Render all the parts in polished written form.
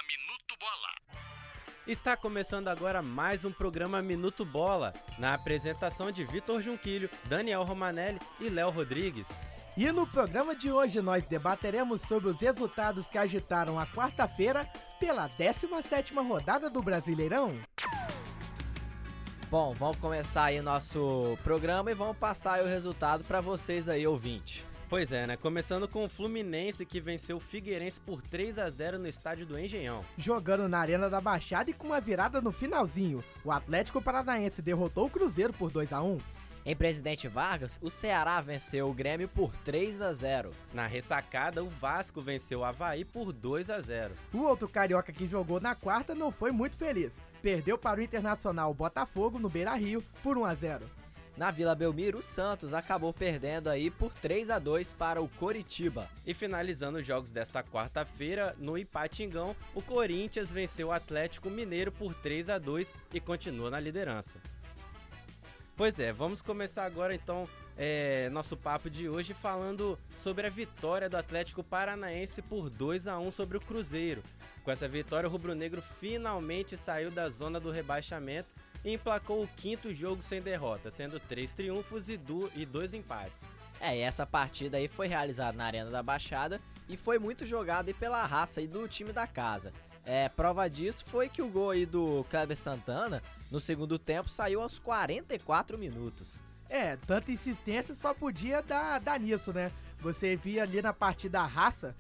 Minuto Bola. Está começando agora mais um programa Minuto Bola, na apresentação de Vitor Junquilho, Daniel Romanelli e Léo Rodrigues. E no programa de hoje nós debateremos sobre os resultados que agitaram a quarta-feira pela 17ª rodada do Brasileirão. Bom, vamos começar aí o nosso programa e vamos passar aí o resultado para vocês aí, ouvinte. Pois é, né? Começando com o Fluminense, que venceu o Figueirense por 3-0 no estádio do Engenhão. Jogando na Arena da Baixada e com uma virada no finalzinho, o Atlético Paranaense derrotou o Cruzeiro por 2-1. Em Presidente Vargas, o Ceará venceu o Grêmio por 3-0. Na ressacada, o Vasco venceu o Avaí por 2-0. O outro carioca que jogou na quarta não foi muito feliz. Perdeu para o Internacional Botafogo no Beira-Rio por 1-0. Na Vila Belmiro, o Santos acabou perdendo aí por 3-2 para o Coritiba. E finalizando os jogos desta quarta-feira, no Ipatingão, o Corinthians venceu o Atlético Mineiro por 3-2 e continua na liderança. Pois é, vamos começar agora então nosso papo de hoje falando sobre a vitória do Atlético Paranaense por 2-1 sobre o Cruzeiro. Com essa vitória, o rubro-negro finalmente saiu da zona do rebaixamento e emplacou o quinto jogo sem derrota, sendo 3 triunfos e 2 empates. E essa partida aí foi realizada na Arena da Baixada e foi muito jogada aí pela raça aí do time da casa. Prova disso foi que o gol aí do Kleber Santana, no segundo tempo, saiu aos 44 minutos. Tanta insistência só podia dar nisso, né? Você via ali na partida a raça,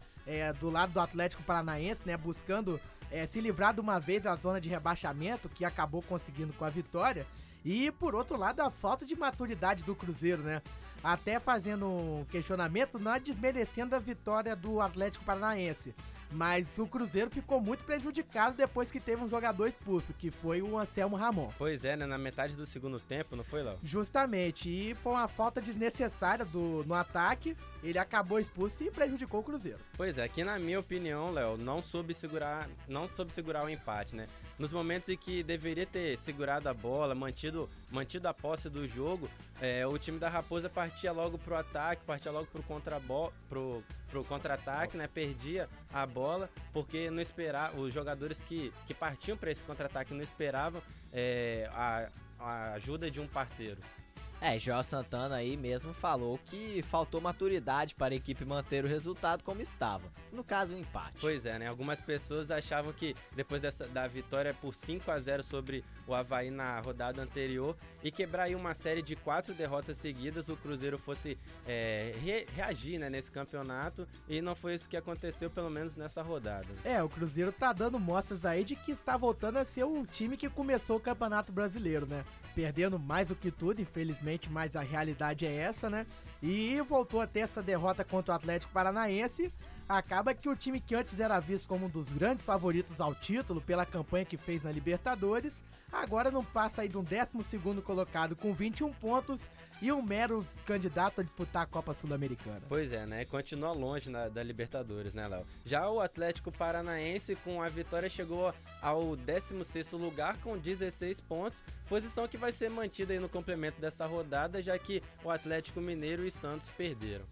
do lado do Atlético Paranaense, né, buscando se livrar de uma vez da zona de rebaixamento, que acabou conseguindo com a vitória, e por outro lado a falta de maturidade do Cruzeiro, né? Até fazendo um questionamento, não desmerecendo a vitória do Atlético Paranaense, mas o Cruzeiro ficou muito prejudicado depois que teve um jogador expulso, que foi o Anselmo Ramon. Pois é, né? Na metade do segundo tempo, não foi, Léo? Justamente, e foi uma falta desnecessária no ataque, ele acabou expulso e prejudicou o Cruzeiro. Pois é, que na minha opinião, Léo, não soube segurar o empate, né? Nos momentos em que deveria ter segurado a bola, mantido a posse do jogo, o time da Raposa partia logo pro ataque, partia logo pro contra-ataque, né? Perdia a bola, porque não esperava, os jogadores que partiam para esse contra-ataque não esperavam a ajuda de um parceiro. Joel Santana aí mesmo falou que faltou maturidade para a equipe manter o resultado como estava, no caso o empate. Pois é, né? Algumas pessoas achavam que depois da vitória por 5-0 sobre o Avaí na rodada anterior e quebrar aí uma série de 4 derrotas seguidas, o Cruzeiro fosse reagir, né, nesse campeonato, e não foi isso que aconteceu, pelo menos nessa rodada. O Cruzeiro tá dando mostras aí de que está voltando a ser o time que começou o Campeonato Brasileiro, né? Perdendo mais do que tudo, infelizmente, mas a realidade é essa, né? E voltou a ter essa derrota contra o Atlético Paranaense. Acaba que o time que antes era visto como um dos grandes favoritos ao título pela campanha que fez na Libertadores, agora não passa aí de um 12º colocado com 21 pontos e um mero candidato a disputar a Copa Sul-Americana. Pois é, né? Continua longe da Libertadores, né, Léo? Já o Atlético Paranaense, com a vitória, chegou ao 16º lugar com 16 pontos, posição que vai ser mantida aí no complemento desta rodada, já que o Atlético Mineiro e Santos perderam.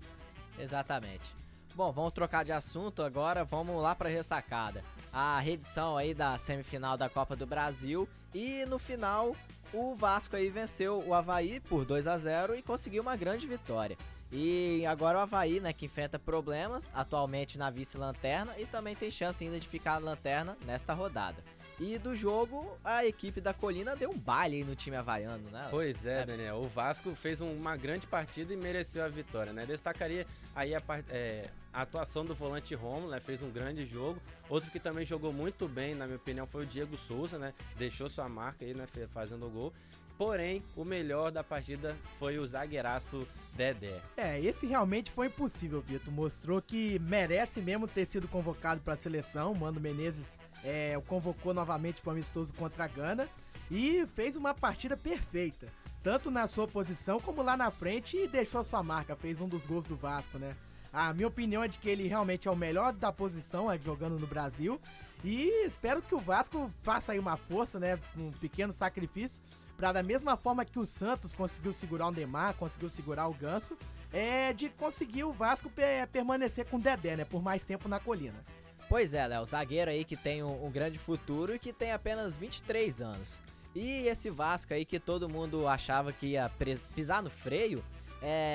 Exatamente. Bom, vamos trocar de assunto agora, vamos lá para a ressacada. A reedição aí da semifinal da Copa do Brasil e no final o Vasco aí venceu o Avaí por 2-0 e conseguiu uma grande vitória. E agora o Avaí, né, que enfrenta problemas, atualmente na vice-lanterna e também tem chance ainda de ficar na lanterna nesta rodada. E do jogo, a equipe da Colina deu um baile aí no time havaiano, né? Pois é, Daniel. O Vasco fez uma grande partida e mereceu a vitória, né? Destacaria aí a atuação do volante Rômulo, né? Fez um grande jogo. Outro que também jogou muito bem, na minha opinião, foi o Diego Souza, né? Deixou sua marca aí, né? Fazendo o gol. Porém, o melhor da partida foi o zagueiraço Dedé. Esse realmente foi impossível, Vitor. Mostrou que merece mesmo ter sido convocado para a seleção. Mano Menezes o convocou novamente para o amistoso contra a Gana e fez uma partida perfeita, tanto na sua posição como lá na frente, e deixou sua marca, fez um dos gols do Vasco, né? A minha opinião é de que ele realmente é o melhor da posição jogando no Brasil, e espero que o Vasco faça aí uma força, né, um pequeno sacrifício, para da mesma forma que o Santos conseguiu segurar o Neymar, conseguiu segurar o Ganso, de conseguir o Vasco permanecer com o Dedé, né, por mais tempo na Colina. Pois é, Léo, zagueiro aí que tem um grande futuro e que tem apenas 23 anos. E esse Vasco aí que todo mundo achava que ia pisar no freio,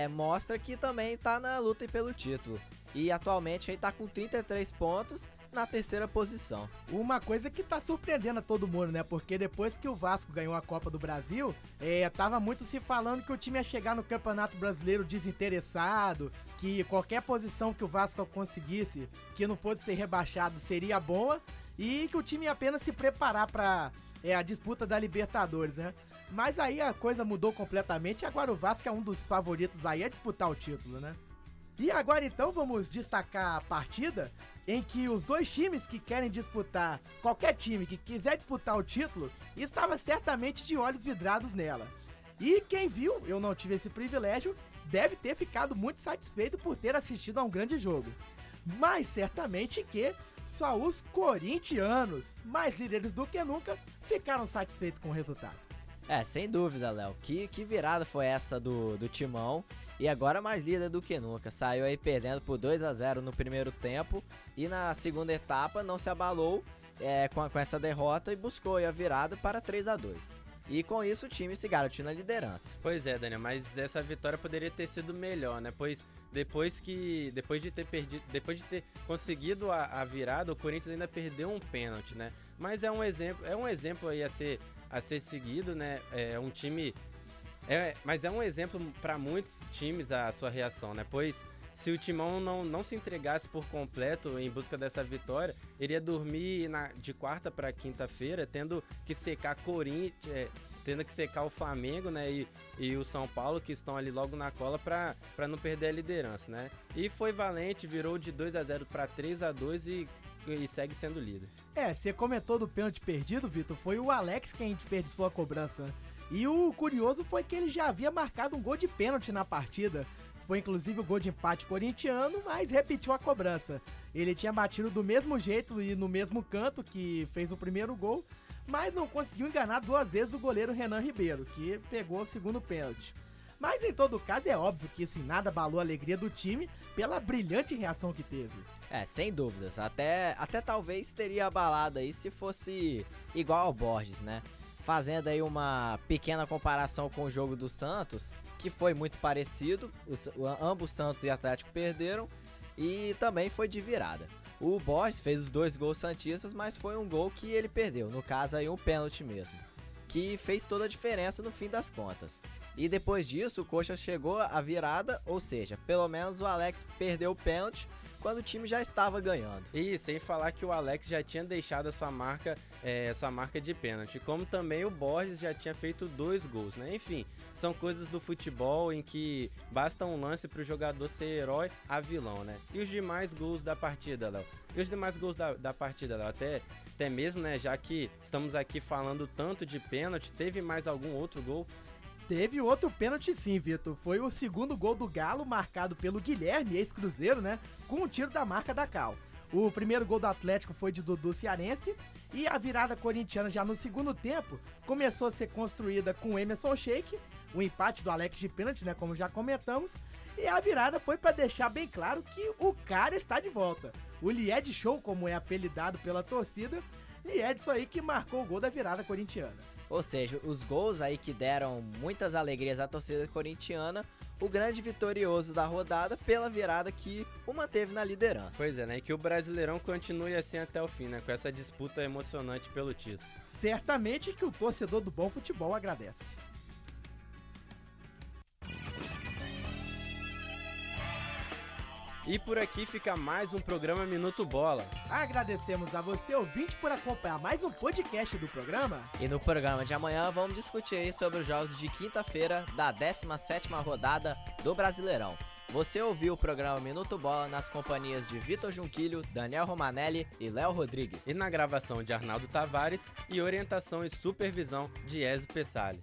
mostra que também tá na luta pelo título. E atualmente aí tá com 33 pontos na terceira posição. Uma coisa que tá surpreendendo a todo mundo, né? Porque depois que o Vasco ganhou a Copa do Brasil, tava muito se falando que o time ia chegar no Campeonato Brasileiro desinteressado, que qualquer posição que o Vasco conseguisse, que não fosse ser rebaixado, seria boa, e que o time ia apenas se preparar pra a disputa da Libertadores, né? Mas aí a coisa mudou completamente e agora o Vasco é um dos favoritos aí a disputar o título, né? E agora então vamos destacar a partida em que os dois times que querem disputar, qualquer time que quiser disputar o título, estava certamente de olhos vidrados nela. E quem viu, eu não tive esse privilégio, deve ter ficado muito satisfeito por ter assistido a um grande jogo. Mas certamente que só os corintianos, mais líderes do que nunca, ficaram satisfeitos com o resultado. Sem dúvida, Léo. Que virada foi essa do Timão? E agora mais líder do que nunca. Saiu aí perdendo por 2-0 no primeiro tempo e na segunda etapa não se abalou com essa derrota e buscou aí a virada para 3-2. E com isso o time se garantiu na liderança. Pois é, Daniel, mas essa vitória poderia ter sido melhor, né? Pois depois de ter conseguido a virada, o Corinthians ainda perdeu um pênalti, né? Mas é um exemplo aí a ser seguido, né? Mas é um exemplo para muitos times a sua reação, né? Pois se o Timão não se entregasse por completo em busca dessa vitória, iria dormir de quarta para quinta-feira, tendo que secar Corinthians, tendo que secar o Flamengo, né? E o São Paulo, que estão ali logo na cola para não perder a liderança, né? E foi valente, virou de 2-0 para 3-2 e segue sendo líder. Você comentou do pênalti perdido, Vitor, foi o Alex quem desperdiçou a cobrança. E o curioso foi que ele já havia marcado um gol de pênalti na partida. Foi inclusive o gol de empate corintiano, mas repetiu a cobrança. Ele tinha batido do mesmo jeito e no mesmo canto que fez o primeiro gol, mas não conseguiu enganar duas vezes o goleiro Renan Ribeiro, que pegou o segundo pênalti. Mas em todo caso é óbvio que isso em nada abalou a alegria do time pela brilhante reação que teve. Sem dúvidas. Até talvez teria abalado aí se fosse igual ao Borges, né? Fazendo aí uma pequena comparação com o jogo do Santos, que foi muito parecido, ambos Santos e Atlético perderam e também foi de virada. O Borges fez os 2 gols santistas, mas foi um gol que ele perdeu, no caso aí um pênalti mesmo, que fez toda a diferença no fim das contas. E depois disso o Coxa chegou à virada, ou seja, pelo menos o Alex perdeu o pênalti quando o time já estava ganhando. E sem falar que o Alex já tinha deixado a sua marca de pênalti, como também o Borges já tinha feito 2 gols, né? Enfim, são coisas do futebol em que basta um lance para o jogador ser herói a vilão, né? E os demais gols da partida, Léo? Até mesmo, né, já que estamos aqui falando tanto de pênalti, teve mais algum outro gol? Teve outro pênalti sim, Vitor. Foi o segundo gol do Galo, marcado pelo Guilherme, ex-Cruzeiro, né? Com um tiro da marca da Cal. O primeiro gol do Atlético foi de Dudu Cearense. E a virada corintiana já no segundo tempo começou a ser construída com o Emerson Sheik. O empate do Alex de pênalti, né? Como já comentamos. E a virada foi para deixar bem claro que o cara está de volta. O Lied Show, como é apelidado pela torcida. E é disso aí que marcou o gol da virada corintiana. Ou seja, os gols aí que deram muitas alegrias à torcida corintiana, o grande vitorioso da rodada pela virada que o manteve na liderança. Pois é, né? E que o Brasileirão continue assim até o fim, né? Com essa disputa emocionante pelo título. Certamente que o torcedor do bom futebol agradece. E por aqui fica mais um programa Minuto Bola. Agradecemos a você, ouvinte, por acompanhar mais um podcast do programa. E no programa de amanhã vamos discutir aí sobre os jogos de quinta-feira da 17ª rodada do Brasileirão. Você ouviu o programa Minuto Bola nas companhias de Vitor Junquilho, Daniel Romanelli e Léo Rodrigues. E na gravação de Arnaldo Tavares e orientação e supervisão de Ezio Pessali.